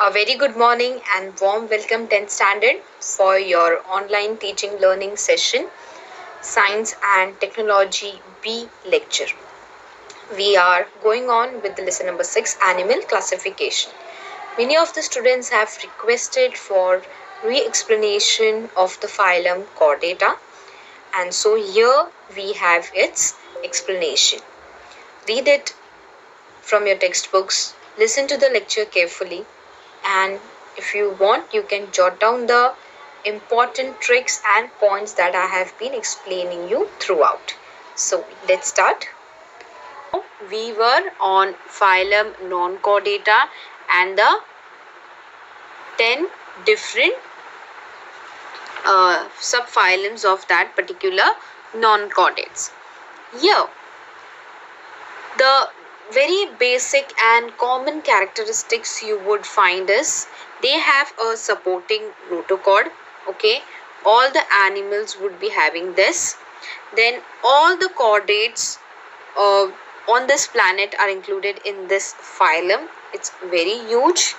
A very good morning and warm welcome 10th standard for your online teaching learning session Science and Technology B lecture. We are going on with the lesson number 6 Animal Classification. Many of the students have requested for re-explanation of the phylum Chordata, and so here we have its explanation. Read it from your textbooks, listen to the lecture carefully, and if you want you can jot down the important tricks and points that I have been explaining you throughout. So let's start. We were on phylum Non-Chordata and the 10 different subphylums of that particular non-chordates. Here the very basic and common characteristics you would find is they have a supporting notochord. Okay, all the animals would be having this. Then all the chordates on this planet are included in this phylum. It's very huge.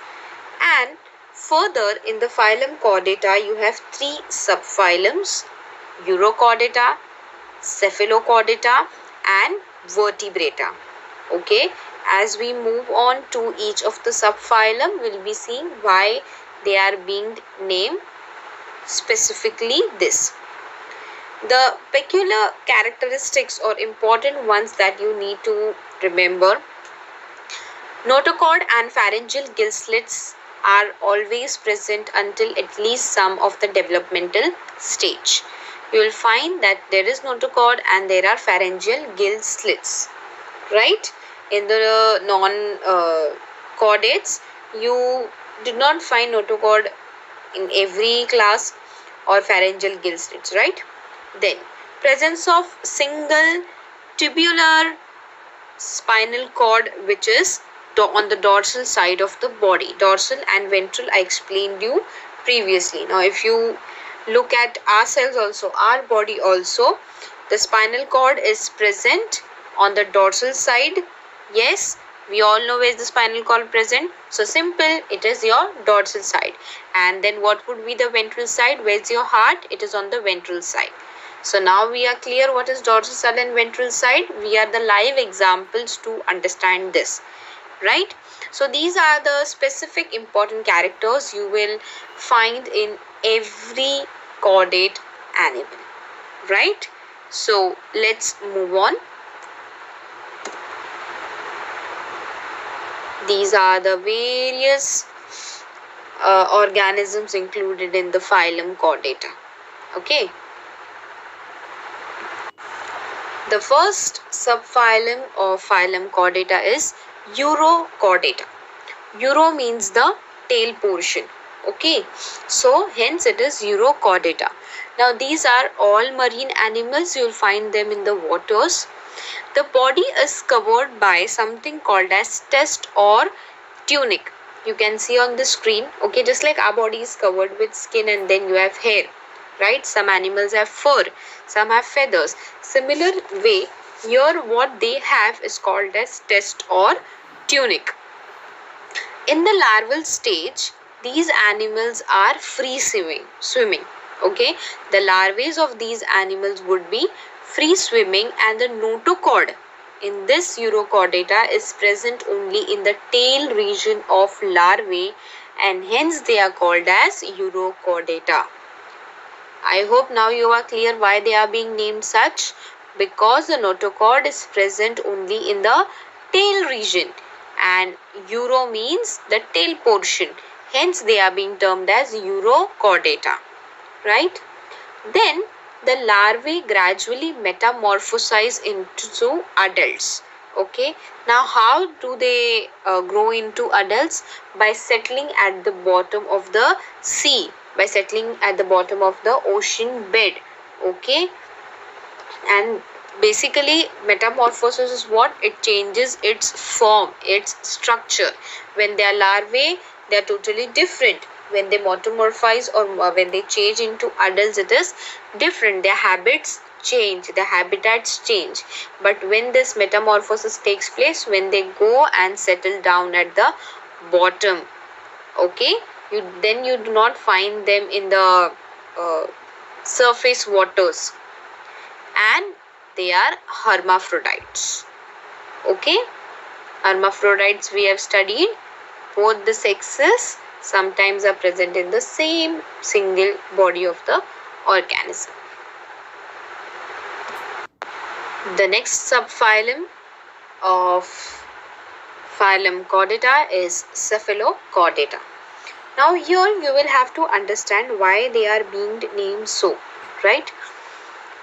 And further, in the phylum Chordata you have three subphylums: Urochordata, Cephalocorteta and Vertibrata. Okay, as we move on to each of the subphylum, we'll be seeing why they are being named specifically this. The peculiar characteristics or important ones that you need to remember: notochord and pharyngeal gill slits are always present until at least some of the developmental stage. You will find that there is notochord and there are pharyngeal gill slits, right? In the non-chordates, you did not find notochord in every class or pharyngeal gill slits, right? Then, presence of single tubular spinal cord, which is on the dorsal side of the body. Dorsal and ventral I explained you previously. Now, if you look at ourselves also, our body also, the spinal cord is present on the dorsal side. Yes, we all know where is the spinal cord present. So simple, it is your dorsal side. And then what would be the ventral side? Where is your heart? It is on the ventral side. So now we are clear what is dorsal side and ventral side. We are the live examples to understand this, right? So these are the specific important characters you will find in every chordate animal, right? So let's move on. These are the various organisms included in the phylum Chordata. Okay. The first subphylum or phylum Chordata is Urochordata. Uro means the tail portion. Okay. So hence it is Urochordata. Now these are all marine animals. You will find them in the waters. The body is covered by something called as test or tunic. You can see on the screen. Okay, just like our body is covered with skin and then you have hair, right? Some animals have fur, some have feathers. Similar way, here what they have is called as test or tunic. In the larval stage, these animals are free swimming. Okay, the larvae of these animals would be free swimming, and the notochord in this Urochordata is present only in the tail region of larvae, and hence they are called as Urochordata. I hope now you are clear why they are being named such, because the notochord is present only in the tail region and Uro means the tail portion, hence they are being termed as Urochordata, right? Then the larvae gradually metamorphosize into adults. Okay, now how do they grow into adults? By settling at the bottom of the sea, by settling at the bottom of the ocean bed. Okay, and basically metamorphosis is what? It changes its form, its structure. When they are larvae, they are totally different. When they metamorphose or when they change into adults, it is different. Their habits change, the habitats change. But when this metamorphosis takes place, when they go and settle down at the bottom Okay, you do not find them in the uh, surface waters, and they are hermaphrodites. Okay, hermaphrodites we have studied. Both the sexes sometimes are present in the same single body of the organism. The next subphylum of phylum Chordata is Cephalocorteta. Now here you will have to understand why they are being named so, right?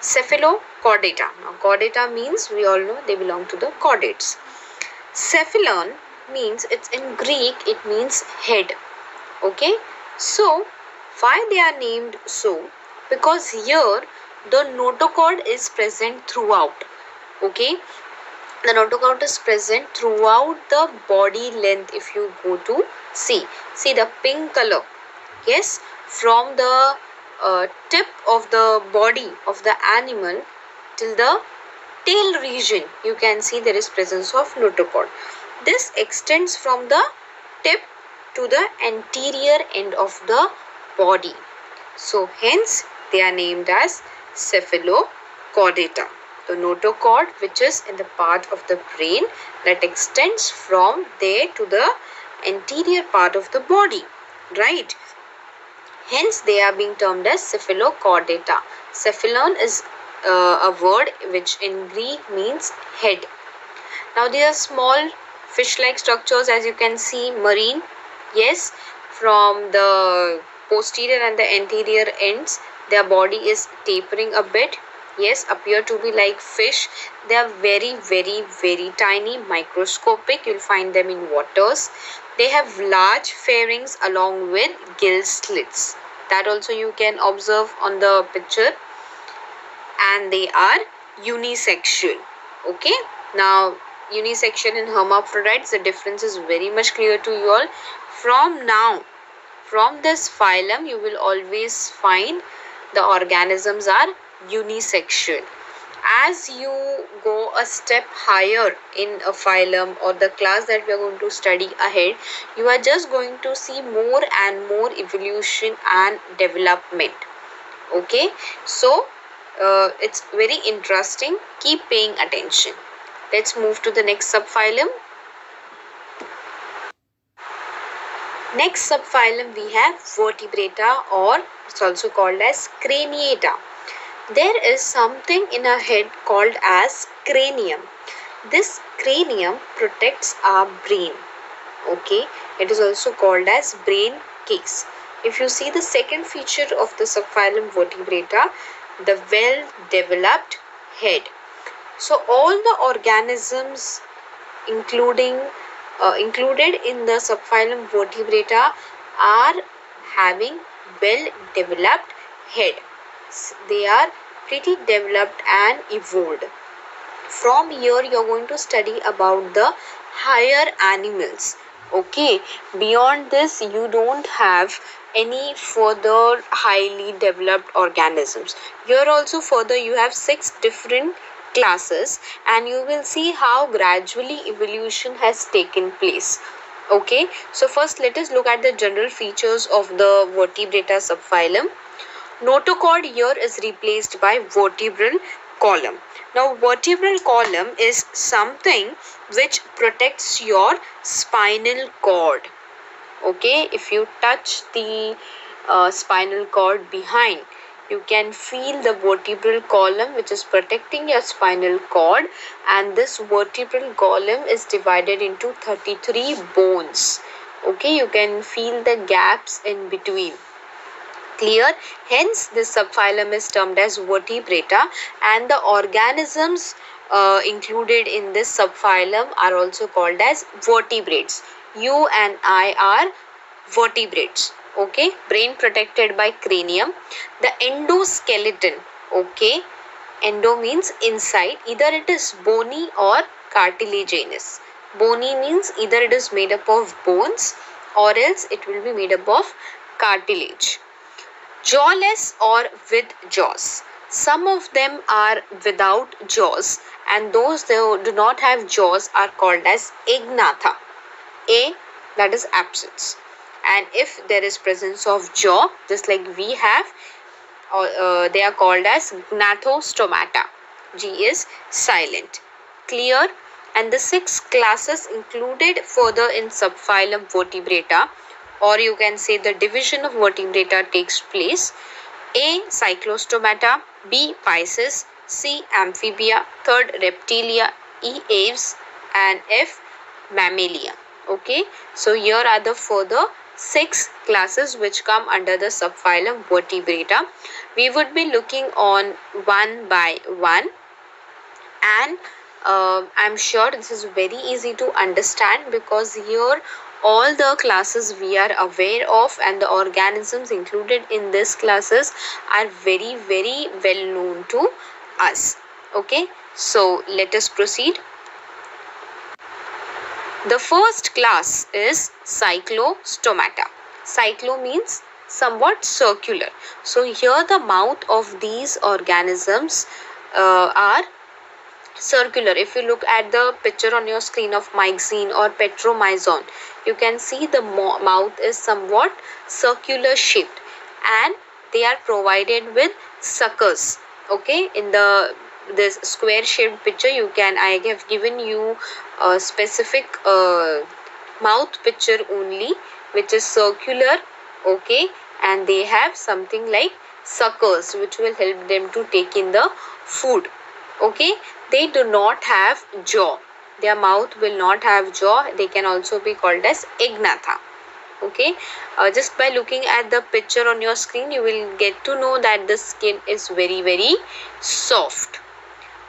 Cephalochordata. Now chordata means we all know they belong to the chordates. Cephalon means it's in Greek, it means head. Okay, so why they are named so? Because here the notochord is present throughout. Okay, the notochord is present throughout the body length. If you go to see the pink color, yes, from the tip of the body of the animal till the tail region, you can see there is presence of notochord. This extends from the tip to the anterior end of the body. So hence they are named as Cephalochordata. The notochord, which is in the part of the brain that extends from there to the anterior part of the body, right? Hence they are being termed as Cephalochordata. Cephalon is a word which in Greek means head. Now they are small fish-like structures, as you can see, marine. Yes, from the posterior and the anterior ends, their body is tapering a bit. Yes, appear to be like fish. They are very, very, very tiny, microscopic. You'll find them in waters. They have large pharynx along with gill slits. That also you can observe on the picture. And they are unisexual. Okay, now unisection in hermaphrodites, the difference is very much clear to you all. From this phylum you will always find the organisms are unisexual. As you go a step higher in a phylum or the class that we are going to study ahead, you are just going to see more and more evolution and development. Okay, so it's very interesting. Keep paying attention. Let's move to the next subphylum. Next subphylum we have Vertibrata, or it's also called as Craniata. There is something in our head called as cranium. This cranium protects our brain. Okay, it is also called as brain case. If you see the second feature of the subphylum Vertibrata, the well developed head. So all the organisms included in the subphylum Vertibrata are having well developed head. They are pretty developed and evolved. From here you are going to study about the higher animals. Okay, beyond this you don't have any further highly developed organisms. Here also further you have 6 different classes, and you will see how gradually evolution has taken place. Okay, so first let us look at the general features of the Vertibrata subphylum. Notochord here is replaced by vertebral column. Now vertebral column is something which protects your spinal cord. Okay, if you touch the spinal cord behind, you can feel the vertebral column which is protecting your spinal cord, and this vertebral column is divided into 33 bones. Okay, you can feel the gaps in between. Clear? Hence this subphylum is termed as Vertibrata, and the organisms included in this subphylum are also called as vertebrates. You and I are vertebrates. Okay, brain protected by cranium. The endoskeleton. Okay, endo means inside, either it is bony or cartilaginous. Bony means either it is made up of bones or else it will be made up of cartilage. Jawless or with jaws. Some of them are without jaws, and those that do not have jaws are called as agnatha. A, that is absence. And if there is presence of jaw, just like we have, they are called as gnathostomata. G is silent. Clear? And the 6 classes included further in subphylum Vertibrata, or you can say the division of Vertibrata takes place. A. Cyclostomata, B. Pisces, C. Amphibia, third Reptilia, E. Aves, and F. Mammalia. Okay, so here are the further 6 classes which come under the subphylum Vertibrata. We would be looking on one by one, and I'm sure this is very easy to understand because here all the classes we are aware of and the organisms included in these classes are very well known to us. Okay, so let us proceed. The first class is Cyclostomata. Cyclo means somewhat circular. So here the mouth of these organisms are circular. If you look at the picture on your screen of myxine or petromyzon, you can see the mouth is somewhat circular shaped, and they are provided with suckers. Okay, in this square shaped picture, I have given you a specific mouth picture only, which is circular. Okay, and they have something like suckers which will help them to take in the food. Okay, they do not have jaw. Their mouth will not have jaw. They can also be called as agnatha. Okay, just by looking at the picture on your screen, you will get to know that the skin is very soft.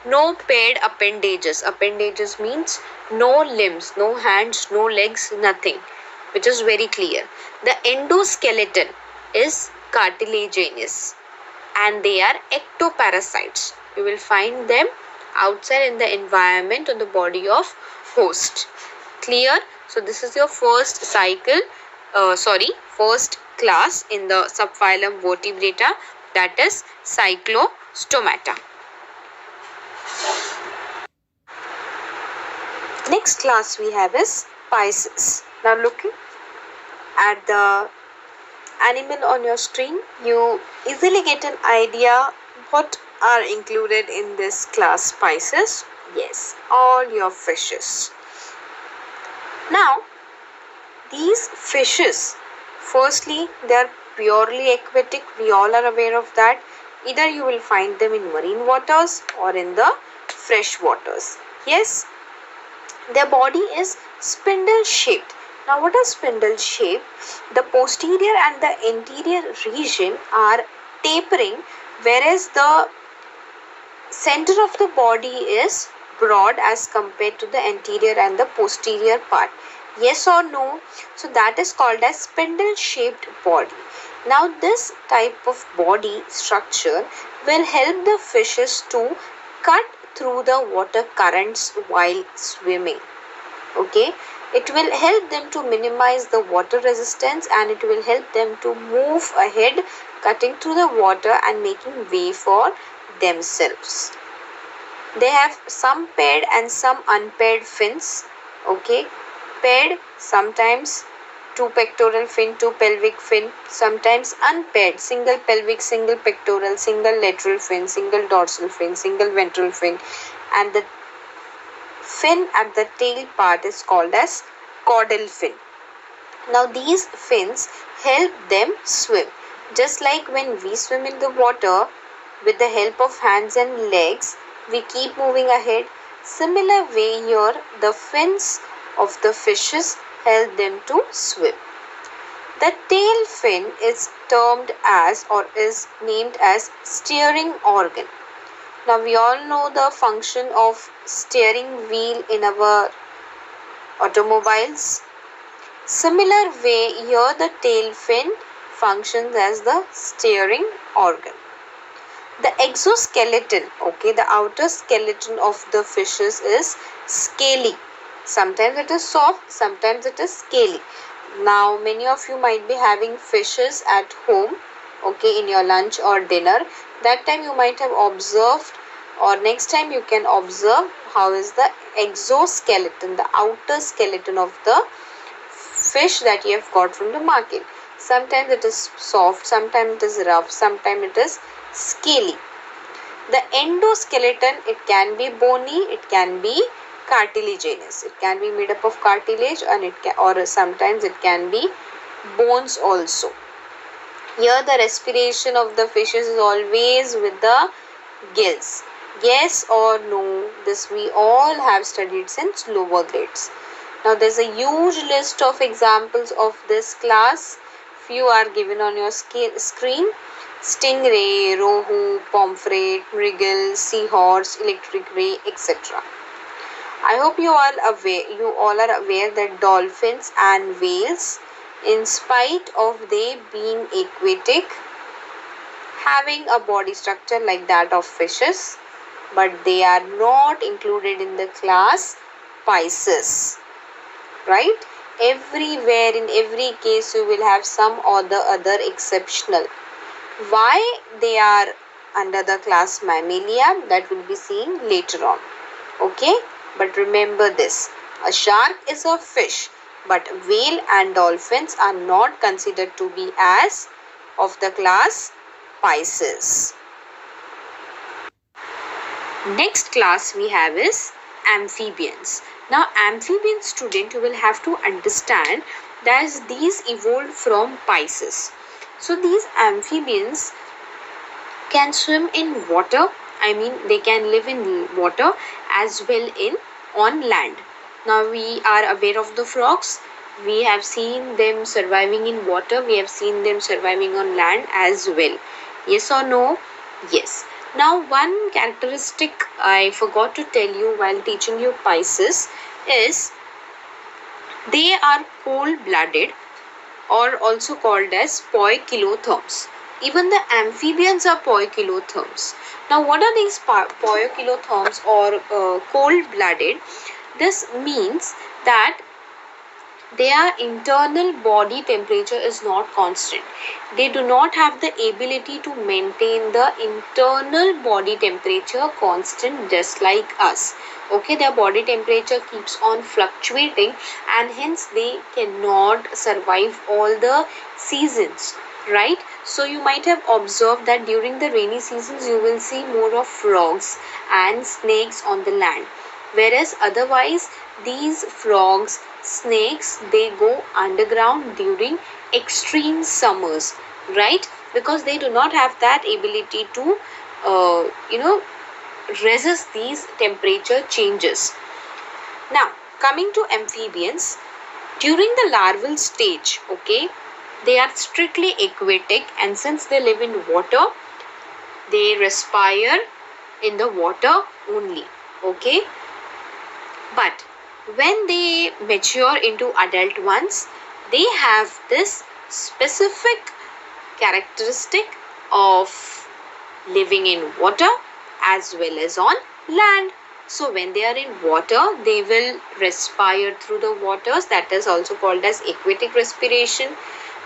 No paired appendages. Appendages means no limbs, no hands, no legs, nothing, which is very clear. The endoskeleton is cartilaginous, and they are ectoparasites. You will find them outside in the environment or the body of host. Clear? So this is your first first class in the subphylum Vertibrata, that is Cyclostomata. Next class we have is Pisces. Now looking at the animal on your screen, you easily get an idea what are included in this class Pisces. Yes, all your fishes. Now, these fishes, firstly, they are purely aquatic. We all are aware of that. Either you will find them in marine waters or in the fresh waters. Yes, their body is spindle shaped. Now, what is spindle shaped? The posterior and the anterior region are tapering, whereas the center of the body is broad as compared to the anterior and the posterior part. Yes or no? So that is called as spindle shaped body. Now this type of body structure will help the fishes to cut through the water currents while swimming. Okay, it will help them to minimize the water resistance, and it will help them to move ahead, cutting through the water and making way for themselves. They have some paired and some unpaired fins. Okay, paired, sometimes 2 pectoral fin, 2 pelvic fin, sometimes unpaired, single pelvic, single pectoral, single lateral fin, single dorsal fin, single ventral fin, and the fin at the tail part is called as caudal fin. Now these fins help them swim. Just like when we swim in the water with the help of hands and legs, we keep moving ahead. Similar way here, the fins of the fishes help them to swim. The tail fin is termed as or is named as steering organ. Now we all know the function of steering wheel in our automobiles. Similar way here, the tail fin functions as the steering organ. The exoskeleton, okay, the outer skeleton of the fishes is scaly. Sometimes it is soft, sometimes it is scaly. Now many of you might be having fishes at home, okay, in your lunch or dinner. That time you might have observed, or next time you can observe how is the exoskeleton, the outer skeleton of the fish that you have got from the market. Sometimes it is soft, sometimes it is rough, sometimes it is scaly. The endoskeleton, it can be bony, it can be cartilaginous. It can be made up of cartilage and or sometimes it can be bones also. Here the respiration of the fishes is always with the gills. Yes or no? This we all have studied since lower grades. Now there's a huge list of examples of this class. Few are given on your screen. Stingray, rohu, pomfret, mrigel, seahorse, electric ray, etc. I hope you all are aware that dolphins and whales, in spite of they being aquatic, having a body structure like that of fishes, but they are not included in the class Pisces, right? Everywhere, in every case, you will have some or the other exceptional. Why they are under the class Mammalia, that will be seen later on. Okay, but remember this, a shark is a fish, but whale and dolphins are not considered to be as of the class Pisces. Next class we have is amphibians. Now amphibian student, you will have to understand that these evolved from Pisces. So these amphibians can swim in water. I mean, they can live in water as well on land. Now we are aware of the frogs. We have seen them surviving in water. We have seen them surviving on land as well. Yes or no? Yes. Now one characteristic I forgot to tell you while teaching you Pisces is they are cold-blooded, or also called as poikilotherms. Even the amphibians are poikilotherms. Now what are these poikilotherms or cold-blooded? This means that their internal body temperature is not constant. They do not have the ability to maintain the internal body temperature constant just like us. Okay, their body temperature keeps on fluctuating and hence they cannot survive all the seasons, right? So you might have observed that during the rainy seasons you will see more of frogs and snakes on the land, whereas otherwise these frogs, snakes, they go underground during extreme summers, right? Because they do not have that ability to resist these temperature changes. Now coming to amphibians, during the larval stage, okay, they are strictly aquatic, and since they live in water, they respire in the water only, okay. But when they mature into adult ones, they have this specific characteristic of living in water as well as on land. So when they are in water, they will respire through the waters, that is also called as aquatic respiration.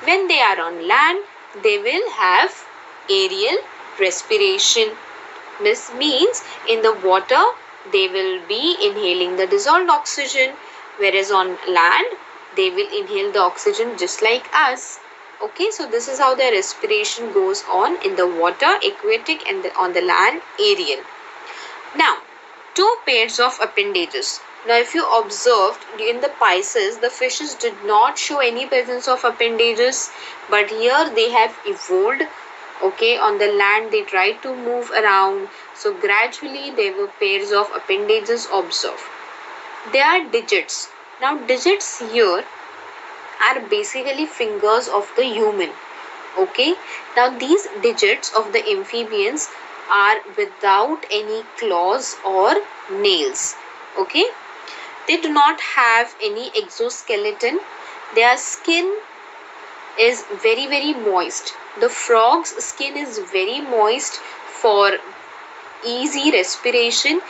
When they are on land, they will have aerial respiration. This means in the water they will be inhaling the dissolved oxygen, whereas on land they will inhale the oxygen just like us. Okay, so this is how their respiration goes on in the water, aquatic, and on the land, aerial. Now, two pairs of appendages. Now, if you observed in the Pisces, the fishes did not show any presence of appendages, but here they have evolved. Okay, on the land they tried to move around, so gradually there were pairs of appendages observed. They are digits. Now, digits here are basically fingers of the human. Okay, now these digits of the amphibians are without any claws or nails. Okay, they do not have any exoskeleton. Their skin is very moist. The frog's skin is very moist for easy respiration,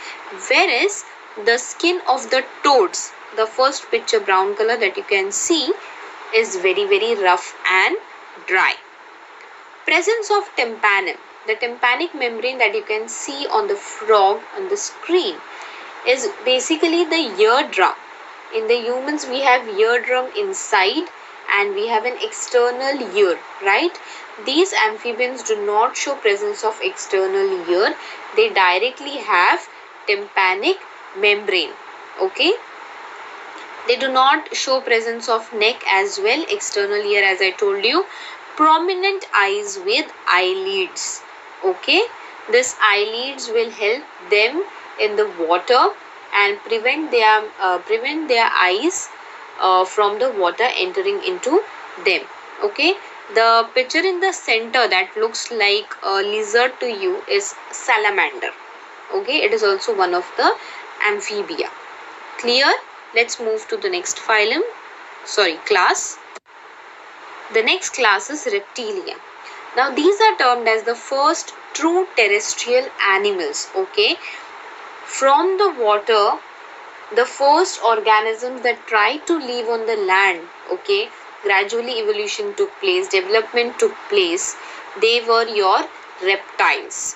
whereas the skin of the toads, the first picture brown color that you can see, is very rough and dry. Presence of tympanum. The tympanic membrane that you can see on the frog on the screen is basically the eardrum. In the humans we have eardrum inside and we have an external ear, right? These amphibians do not show presence of external ear. They directly have tympanic membrane. Okay. They do not show presence of neck as well, external ear as I told you. Prominent eyes with eyelids. Okay. This eyelids will help them in the water and prevent their eyes from the water entering into them. Okay. The picture in the center that looks like a lizard to you is salamander. Okay. It is also one of the amphibia. Clear? Let's move to the next class. The next class is Reptilia. Now these are termed as the first true terrestrial animals. Okay. From the water, the first organisms that tried to live on the land. Okay. Gradually evolution took place, development took place. They were your reptiles.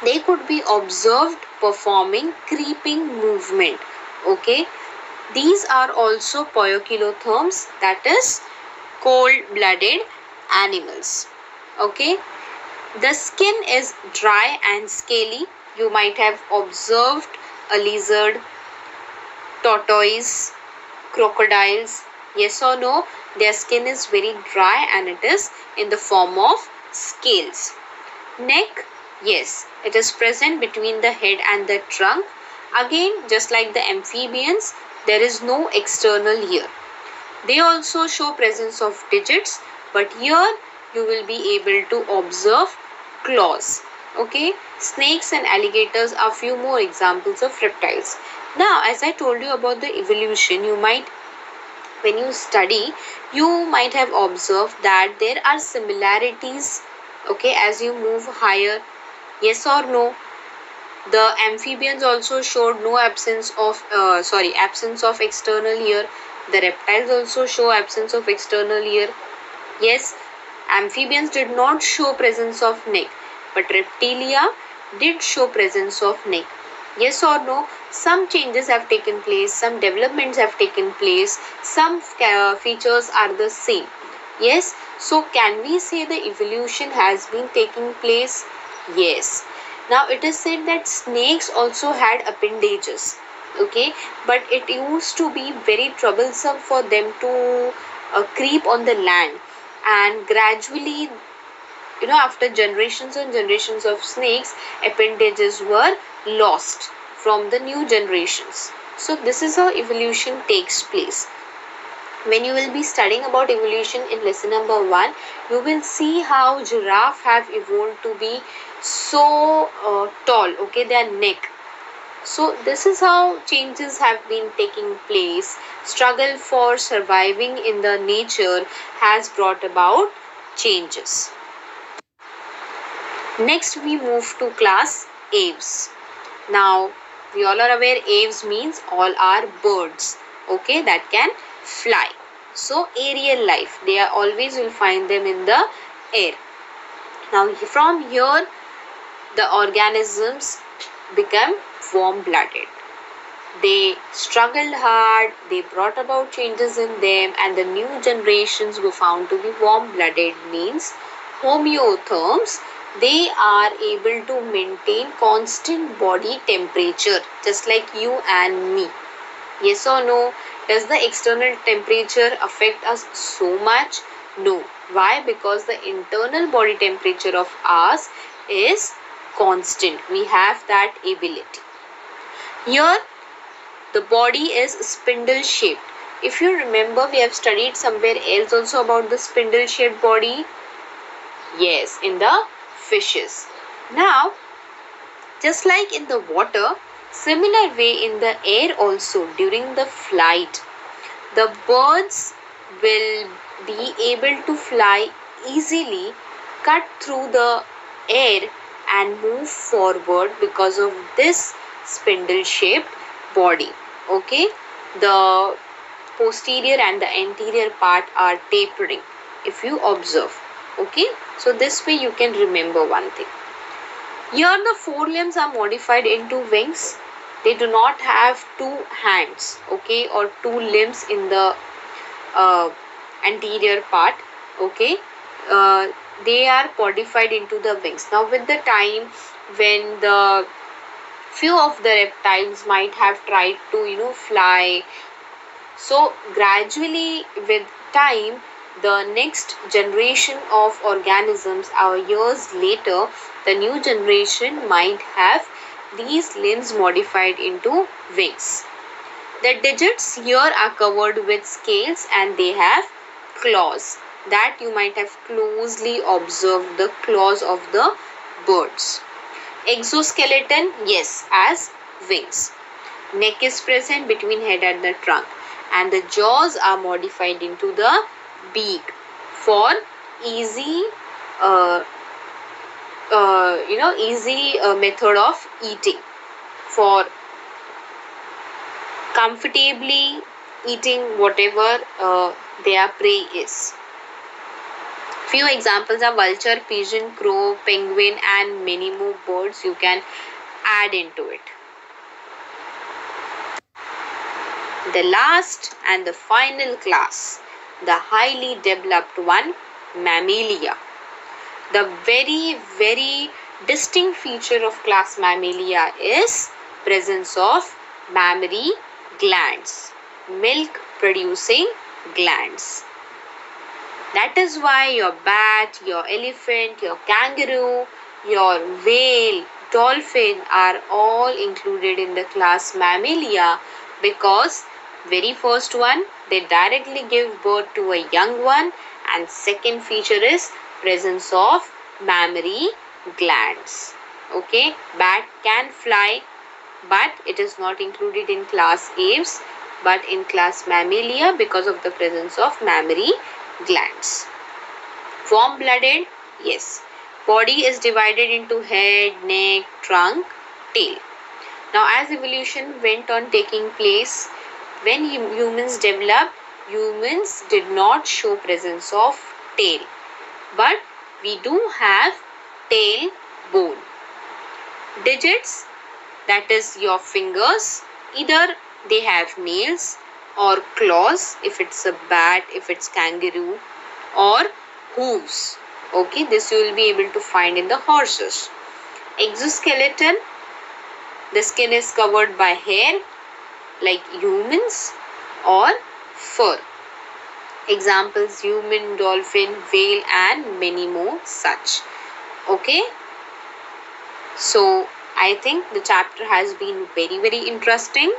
They could be observed performing creeping movement. Okay. These are also poikilotherms, that is cold-blooded animals. Okay. The skin is dry and scaly. You might have observed a lizard, tortoise, crocodiles. Yes or no? Their skin is very dry and it is in the form of scales. Neck, yes, it is present between the head and the trunk. Again, just like the amphibians, there is no external ear. They also show presence of digits, but here you will be able to observe claws. Okay, snakes and alligators are few more examples of reptiles. Now, as I told you about the evolution, when you study, you might have observed that there are similarities. Okay, as you move higher. Yes or no? The amphibians also showed absence of external ear. The reptiles also show absence of external ear. Yes, amphibians did not show presence of neck, but reptilia did show presence of neck. Yes or no? Some changes have taken place, some developments have taken place, some features are the same. Yes, so can we say the evolution has been taking place? Yes. Now it is said that snakes also had appendages. Okay, but it used to be very troublesome for them to creep on the land, and gradually, after generations and generations of snakes, appendages were lost from the new generations. So this is how evolution takes place. When you will be studying about evolution in lesson number 1, you will see how giraffe have evolved to be so tall. Okay, their neck. So this is how changes have been taking place. Struggle for surviving in the nature has brought about changes. Next we move to class aves. Now we all are aware aves means all are birds. Okay, that can fly. So aerial life, they are always will find them in the air. Now from here the organisms become warm-blooded. They struggled hard, they brought about changes in them, and the new generations were found to be warm-blooded, means homeotherms. They are able to maintain constant body temperature, just like you and me. Yes or no? Does the external temperature affect us so much? No. Why? Because the internal body temperature of ours is constant. We have that ability. Here the body is spindle shaped. If you remember, we have studied somewhere else also about the spindle shaped body. Yes, in the fishes. Now, just like in the water, similar way in the air also, during the flight, the birds will be able to fly easily, cut through the air and move forward because of this spindle shaped body. Okay, the posterior and the anterior part are tapering, if you observe. Okay, so this way you can remember one thing. Here the forelimbs are modified into wings. They do not have two hands, okay, or two limbs in the uh, anterior part. Okay, uh, they are codified into the wings. Now with the time, when the few of the reptiles might have tried to fly, so gradually with time, the next generation of organisms or years later, the new generation might have these limbs modified into wings. The digits here are covered with scales and they have claws. That you might have closely observed the claws of the birds. Exoskeleton, yes, as wings. Neck is present between head and the trunk, and the jaws are modified into the beak for easy, uh, easy method of eating, for comfortably eating whatever their prey is. Few examples are vulture, pigeon, crow, penguin, and many more birds you can add into it. The last and the final class, the highly developed one, Mammalia. The very distinct feature of class Mammalia is presence of mammary glands, milk producing glands. That is why your bat, your elephant, your kangaroo, your whale, dolphin are all included in the class Mammalia, because very first one, they directly give birth to a young one, and second feature is presence of mammary glands. Okay, bat can fly, but it is not included in class Aves, but in class Mammalia because of the presence of mammary glands. Warm blooded, yes. Body is divided into head, neck, trunk, tail. Now as evolution went on taking place, when humans developed, humans did not show presence of tail, but we do have tail bone. Digits, that is your fingers, either they have nails or claws if it's a bat, if it's kangaroo, or hooves. Okay, this you will be able to find in the horses. Exoskeleton, the skin is covered by hair like humans or fur. Examples: human, dolphin, whale, and many more such. Okay, so I think the chapter has been very interesting.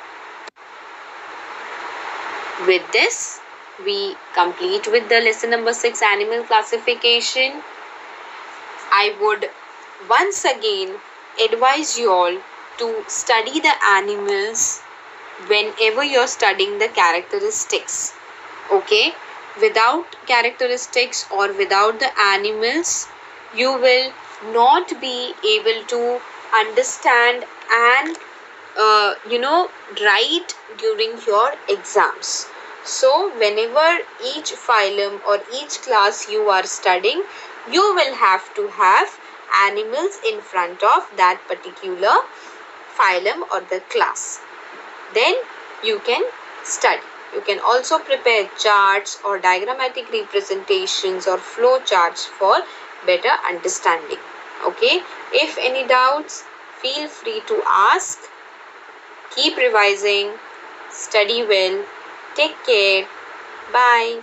With this, we complete with the lesson number 6, animal classification. I would once again advise you all to study the animals whenever you're studying the characteristics. Okay, without characteristics or without the animals, you will not be able to understand and write during your exams. So whenever each phylum or each class you are studying, you will have to have animals in front of that particular phylum or the class. Then you can study. You can also prepare charts or diagrammatic representations or flow charts for better understanding. Okay, if any doubts, feel free to ask. Keep revising, study well, take care, bye.